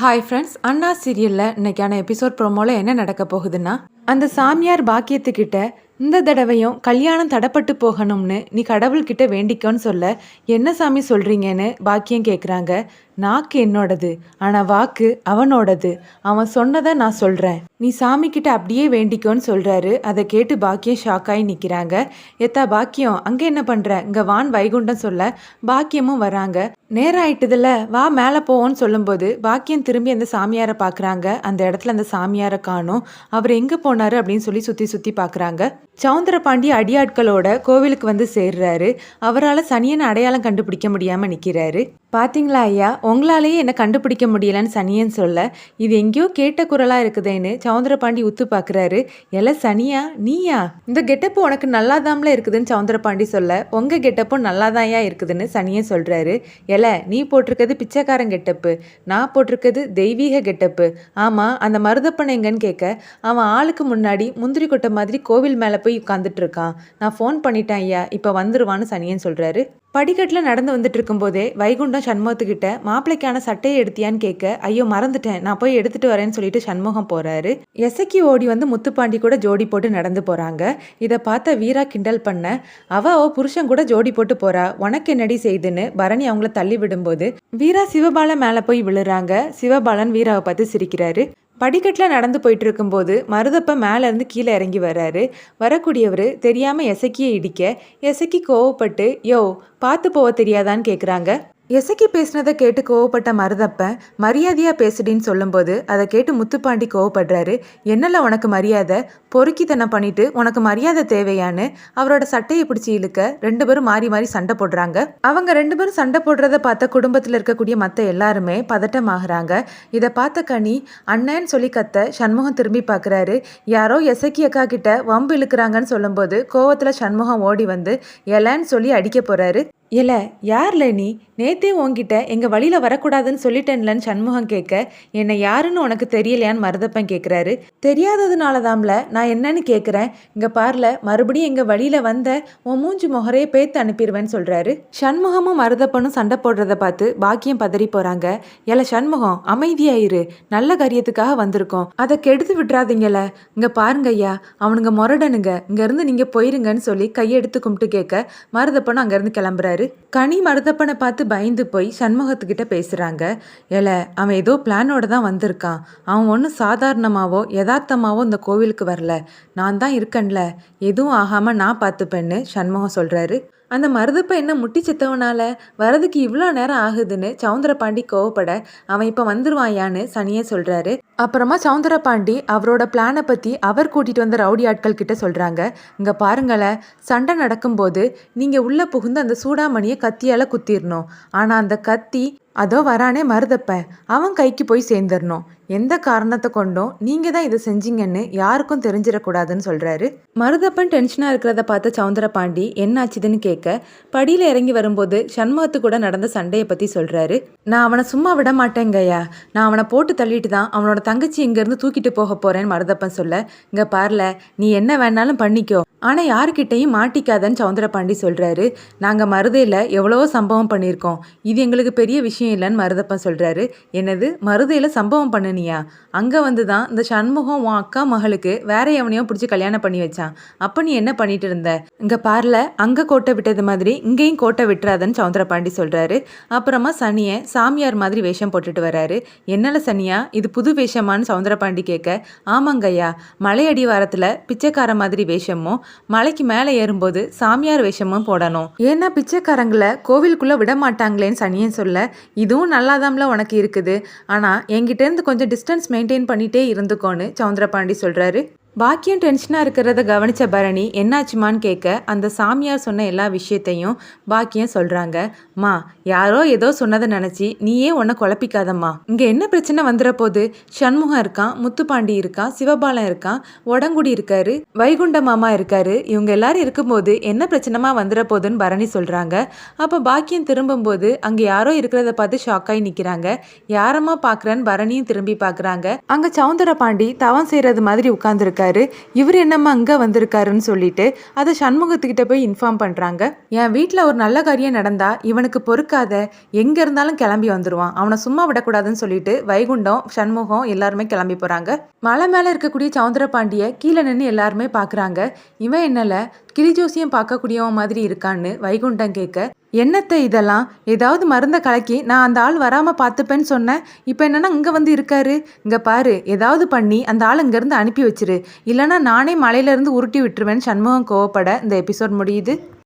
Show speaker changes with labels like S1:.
S1: Hi friends, அண்ணா சீரியலில் இன்னைக்கான episode ப்ரோமோவில் என்ன நடக்க போகுதுன்னா, அந்த சாமியார் பாக்கியத்துக்கிட்ட இந்த தடவையும் கல்யாணம் தடப்பட்டு போகணும்னு நீ கடவுள்கிட்ட வேண்டிக்கோன்னு சொல்ல, என்ன சாமி சொல்கிறீங்கன்னு பாக்கியம் கேட்குறாங்க. நாக்கு என்னோடது, ஆனால் வாக்கு அவனோடது. அவன் சொன்னதை நான் சொல்கிறேன், நீ சாமிக்கிட்ட அப்படியே வேண்டிக்கோன்னு சொல்கிறாரு. அதை கேட்டு பாக்கியம் ஷாக்காகி நிற்கிறாங்க. எத்தா பாக்கியம், அங்கே என்ன பண்ணுற, இங்கே வான் வைகுண்டம் சொல்ல பாக்கியமும் வராங்க. நேரம் ஆயிட்டுதில்ல, வா மேலே போவோன்னு சொல்லும்போது பாக்கியம் திரும்பி அந்த சாமியாரை பார்க்குறாங்க. அந்த இடத்துல அந்த சாமியாரை காணும். அவர் எங்கே போனார் அப்படின்னு சொல்லி சுற்றி சுற்றி பார்க்குறாங்க. சவுந்தரபாண்டி அடியாட்களோட கோவிலுக்கு வந்து சேர்றாரு. அவரால் சனியனை அடையாளம் கண்டுபிடிக்க முடியாமல் நிற்கிறாரு. பார்த்தீங்களா ஐயா, உங்களாலேயே என்னை கண்டுபிடிக்க முடியலன்னு சனியன் சொல்ல, இது எங்கேயோ கேட்ட குரலாக இருக்குதுன்னு சவுந்தரபாண்டி உத்து பார்க்குறாரு. எல சனியா, நீயா? இந்த கெட்டப்பு உனக்கு நல்லாதாம்ல இருக்குதுன்னு சவுந்தரபாண்டி சொல்ல, உங்கள் கெட்டப்பும் நல்லாதாயா இருக்குதுன்னு சனியன் சொல்கிறாரு. நீ போட்டிருக்கிறது பிச்சைக்காரன் கெட்டப்பு, நான் போட்டிருக்கிறது தெய்வீக கெட்டப்பு. ஆமாம், அந்த மருதப்பன் எங்கன்னு கேட்க, அவன் ஆளுக்கு முன்னாடி முந்திரி கொட்டை மாதிரி கோவில் மேலே போய் உட்காந்துட்டு இருக்கான். நான் ஃபோன் பண்ணிட்டேன் ஐயா, இப்போ வந்துருவான்னு சனியன் சொல்கிறாரு. படிக்கட்டில் நடந்து வந்துட்டு இருக்கும்போதே வைகுண்டம் சண்முகத்துக்கிட்ட மாப்பிள்ளைக்கான சட்டையை எடுத்தியான்னு கேட்க, ஐயோ மறந்துட்டேன், நான் போய் எடுத்துட்டு வரேன்னு சொல்லிட்டு சண்முகம் போறாரு. எசக்கி ஓடி வந்து முத்துப்பாண்டி கூட ஜோடி போட்டு நடந்து போறாங்க. இதை பார்த்த வீரா கிண்டல் பண்ண, அவ புருஷன் கூட ஜோடி போட்டு போறா, உனக்கு என்னடி செய்துன்னு பரணி அவங்கள தள்ளி விடும்போது வீரா சிவபாலன் மேலே போய் விழுறாங்க. சிவபாலன் வீராவை பார்த்து சிரிக்கிறாரு. படிக்கட்டில் நடந்து போயிட்டு இருக்கும்போது மருதப்ப மேலேருந்து கீழே இறங்கி வர்றாரு. வரக்கூடியவர் தெரியாமல் எசக்கியை இடிக்க, எசக்கி கோவப்பட்டு, யோ பார்த்து போக தெரியாதான்னு கேட்குறாங்க. எசக்கி பேசினதை கேட்டு கோவப்பட்ட மருதப்பன் மரியாதையாக பேசுடின்னு சொல்லும்போது அதை கேட்டு முத்துப்பாண்டி கோவப்படுறாரு. என்னல உனக்கு மரியாதை, பொறுக்கித்தனம் பண்ணிட்டு உனக்கு மரியாதை தேவையான்னு அவரோட சட்டையை பிடிச்சி இழுக்க ரெண்டு பேரும் மாறி மாறி சண்டை போடுறாங்க. அவங்க ரெண்டு பேரும் சண்டை போடுறத பார்த்த குடும்பத்தில் இருக்கக்கூடிய மற்ற எல்லாருமே பதட்டமாகறாங்க. இதை பார்த்த கனி அண்ணன்னு சொல்லி கத்த சண்முகம் திரும்பி பார்க்குறாரு. யாரோ எசக்கி அக்கா கிட்ட வம்பு இழுக்கிறாங்கன்னு சொல்லும்போது கோவத்தில் சண்முகம் ஓடி வந்து எலன்னு சொல்லி அடிக்க போறாரு. யார்ல நீ, நேத்தே உன்கிட்ட எங்கள் வழியில் வரக்கூடாதுன்னு சொல்லிட்டேன்லன்னு சண்முகம் கேட்க, என்னை யாருன்னு உனக்கு தெரியலையான்னு மருதப்பன் கேட்குறாரு. தெரியாததுனால தான்ல நான் என்னன்னு கேட்குறேன். இங்கே பாருல, மறுபடியும் எங்கள் வழியில் வந்த உன் மூஞ்சி முகரையே பேத்து அனுப்பிடுவேன்னு சொல்கிறாரு. சண்முகமும் மருதப்பனும் சண்டை போடுறத பார்த்து பாக்கியம் பதறி போகிறாங்க. சண்முகம் அமைதியாயிரு, நல்ல காரியத்துக்காக வந்திருக்கோம், அதை கெடுத்து விட்டுறாதீங்கல. இங்கே பாருங்க ஐயா, அவனுங்க முரடனுங்க, இங்கேருந்து நீங்கள் போயிருங்கன்னு சொல்லி கையெடுத்து கும்பிட்டு கேட்க மருதப்பனும் அங்கேருந்து கிளம்புறாரு. கனி மருதப்பனை பார்த்து பயந்து போய் சண்முகத்துக்கிட்ட பேசுறாங்க. அவன் ஏதோ பிளானோட தான் வந்திருக்கான், அவன் ஒன்றும் சாதாரணமாவோ யதார்த்தமாவோ இந்த கோவிலுக்கு வரல, நான் தான் இருக்கேன்ல, எதுவும் ஆகாம நான் பார்த்துப்பேன்னு சண்முகம் சொல்றாரு. அந்த மருதப்ப என்ன முட்டி செத்தவனால வரதுக்கு இவ்வளோ நேரம் ஆகுதுன்னு சவுந்தரபாண்டி கோவப்பட, அவன் இப்போ வந்துருவாயான்னு சனியே சொல்கிறாரு. அப்புறமா சவுந்தரபாண்டி அவரோட பிளானை பற்றி அவர் கூட்டிகிட்டு வந்த ரவுடி ஆட்கள் கிட்ட சொல்கிறாங்க. இங்கே பாருங்களேன், சண்டை நடக்கும்போது நீங்கள் உள்ளே புகுந்து அந்த சூடாமணியை கத்தியால் குத்திடணும். ஆனால் அந்த கத்தி அதோ வரானே மருதப்பன், அவன் கைக்கு போய் சேர்ந்துடணும். எந்த காரணத்தை கொண்டும் நீங்கள் தான் இதை செஞ்சீங்கன்னு யாருக்கும் தெரிஞ்சிடக்கூடாதுன்னு சொல்கிறாரு. மருதப்பன் டென்ஷனாக இருக்கிறத பார்த்த சவுந்தரபாண்டி என்னாச்சுதுன்னு கேட்க, படியில் இறங்கி வரும்போது சண்முகத்து கூட நடந்த சண்டையை பற்றி சொல்கிறாரு. நான் அவனை சும்மா விட மாட்டேங்கய்யா, நான் அவனை போட்டு தள்ளிட்டு தான் அவனோட தங்கச்சி இங்கேருந்து தூக்கிட்டு போக போகிறேன்னு மருதப்பன் சொல்ல, இங்கே பாருல, நீ என்ன வேணாலும் பண்ணிக்கோ, ஆனால் யாருக்கிட்டையும் மாட்டிக்காதன்னு சவுந்தரபாண்டி சொல்கிறாரு. நாங்கள் மருதையில் எவ்வளவோ சம்பவம் பண்ணியிருக்கோம், இது எங்களுக்கு பெரிய விஷயம் இல்லைன்னு மருதப்பன் சொல்கிறாரு. என்னது, மருதையில் சம்பவம் பண்ணினியா? அங்கே வந்து தான் இந்த சண்முகம் உன் அக்கா மகளுக்கு வேற எவனையோ பிடிச்சி கல்யாணம் பண்ணி வச்சான், அப்போ நீ என்ன பண்ணிட்டு இருந்த? இங்கே பாருல, அங்கே கோட்டை விட்டது மாதிரி இங்கேயும் கோட்டை விட்டுறாதன்னு சவுந்தரபாண்டி சொல்கிறாரு. அப்புறமா சனியை சாமியார் மாதிரி வேஷம் போட்டுட்டு வர்றாரு. என்னல சனியா, இது புது வேஷமானு சவுந்தரபாண்டி கேட்க, ஆமாங்கய்யா, மலை அடிவாரத்தில் பிச்சைக்கார மாதிரி வேஷமும் மலைக்கு மேலே ஏறும்போது சாமியார் வேஷமும் போடணும், ஏன்னா பிச்சைக்காரங்களை கோவிலுக்குள்ளே விட மாட்டாங்களேன்னு சனியன் சொல்ல, இதுவும் நல்லாதாம்ல உனக்கு இருக்குது, ஆனால் என்கிட்டேருந்து கொஞ்சம் டிஸ்டன்ஸ் மெயின்டைன் பண்ணிகிட்டே இருந்துக்கோன்னு சவுந்தரபாண்டி சொல்கிறாரு. பாக்கியம் டென்ஷனாக இருக்கிறத கவனித்த பரணி என்னாச்சுமான்னு கேட்க, அந்த சாமியார் சொன்ன எல்லா விஷயத்தையும் பாக்கியம் சொல்கிறாங்க. மா, யாரோ ஏதோ சொன்னதை நினச்சி நீயே உன்னை குழப்பிக்காதம்மா, இங்கே என்ன பிரச்சனை வந்துட போது? சண்முகம் இருக்கான், முத்துப்பாண்டி இருக்கான், சிவபாலன் இருக்கான், உடங்குடி இருக்காரு, வைகுண்ட மாமா இருக்காரு, இவங்க எல்லாரும் இருக்கும்போது என்ன பிரச்சனைமா வந்துட போகுதுன்னு பரணி சொல்கிறாங்க. அப்போ பாக்கியம் திரும்பும்போது அங்கே யாரோ இருக்கிறத பார்த்து ஷாக்காகி நிற்கிறாங்க. யாரம்மா பார்க்குறேன்னு பரணியும் திரும்பி பார்க்குறாங்க. அங்கே சவுந்தரபாண்டி தவம் செய்கிறது மாதிரி உட்காந்துருக்க இருக்காரு, இவர் என்னம்மா அங்கே வந்திருக்காருன்னு சொல்லிட்டு அதை சண்முகத்துக்கிட்ட போய் இன்ஃபார்ம் பண்ணுறாங்க. என் வீட்டில் ஒரு நல்ல காரியம் நடந்தா இவனுக்கு பொறுக்காத, எங்கே இருந்தாலும் கிளம்பி வந்துடுவான், அவனை சும்மா விடக்கூடாதுன்னு சொல்லிட்டு வைகுண்டம், சண்முகம் எல்லாருமே கிளம்பி போகிறாங்க. மலை மேலே இருக்கக்கூடிய சவுந்தரபாண்டிய கீழே நின்று எல்லாருமே பார்க்குறாங்க. இவன் என்னல கிளி ஜோசியம் பார்க்கக்கூடியவன் மாதிரி இருக்கான்னு வைகுண்டம் கேட்க, என்னத்தை இதெல்லாம், ஏதாவது மருந்தை கலக்கி நான் அந்த ஆள் வராமல் பார்த்துப்பேன்னு சொன்னேன், இப்போ என்னன்னா இங்கே வந்து இருக்காரு, இங்கே பாரு ஏதாவது பண்ணி அந்த ஆள் இங்கேருந்து அனுப்பி வச்சிரு, இல்லைனா நானே மலையிலேருந்து உருட்டி விட்டுருவேன்னு சண்முகம் கோவப்பட இந்த எபிசோட் முடியுது.